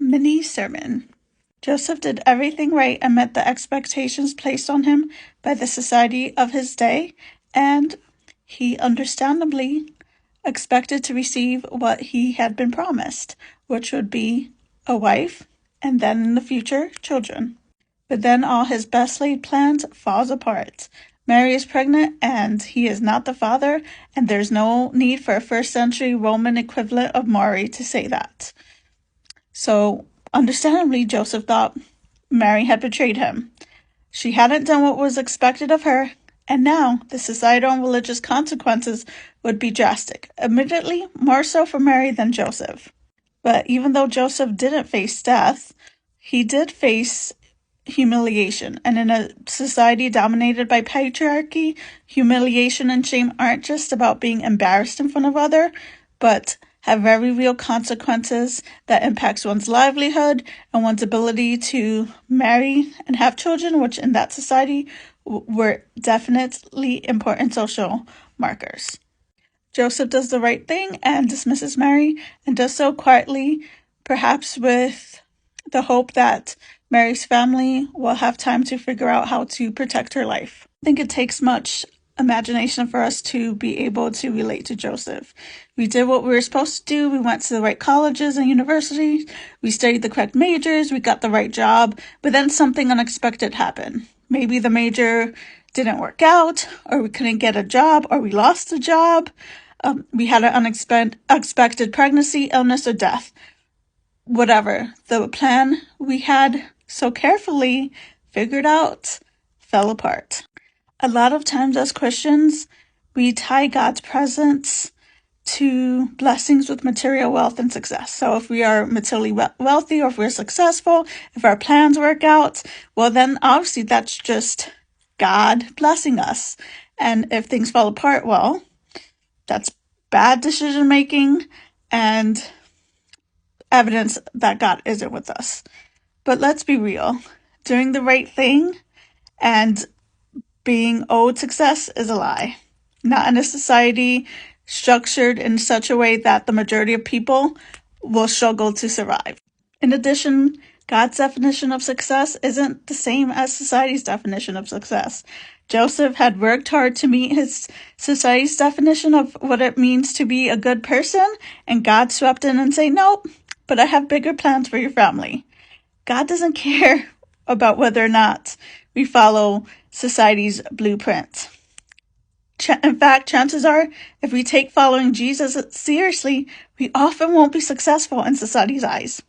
Mini sermon. Joseph did everything right and met the expectations placed on him by the society of his day, and he understandably expected to receive what he had been promised, which would be a wife and then in the future children. But then all his best laid plans falls apart. Mary is pregnant and he is not the father, and there's no need for a first century Roman equivalent of Maury to say that. So, understandably, Joseph thought Mary had betrayed him. She hadn't done what was expected of her, and now the societal and religious consequences would be drastic, admittedly more so for Mary than Joseph. But even though Joseph didn't face death, he did face humiliation. And in a society dominated by patriarchy, humiliation and shame aren't just about being embarrassed in front of others, but have very real consequences that impacts one's livelihood and one's ability to marry and have children, which in that society were definitely important social markers. Joseph does the right thing and dismisses Mary, and does so quietly, perhaps with the hope that Mary's family will have time to figure out how to protect her life. I think it takes much imagination for us to be able to relate to Joseph. We did what we were supposed to do. We went to the right colleges and universities. We studied the correct majors. We got the right job. But then something unexpected happened. Maybe the major didn't work out, or we couldn't get a job, or we lost a job. We had an unexpected pregnancy, illness, or death. Whatever the plan we had so carefully figured out fell apart. A lot of times as Christians, we tie God's presence to blessings with material wealth and success. So if we are materially wealthy, or if we're successful, if our plans work out, well then obviously that's just God blessing us. And if things fall apart, well, that's bad decision making and evidence that God isn't with us. But let's be real. Doing the right thing and being owed success is a lie. Not in a society structured in such a way that the majority of people will struggle to survive. In addition, God's definition of success isn't the same as society's definition of success. Joseph had worked hard to meet his society's definition of what it means to be a good person, and God swept in and said, "Nope, but I have bigger plans for your family." God doesn't care about whether or not we follow society's blueprint. In fact, chances are, if we take following Jesus seriously, we often won't be successful in society's eyes.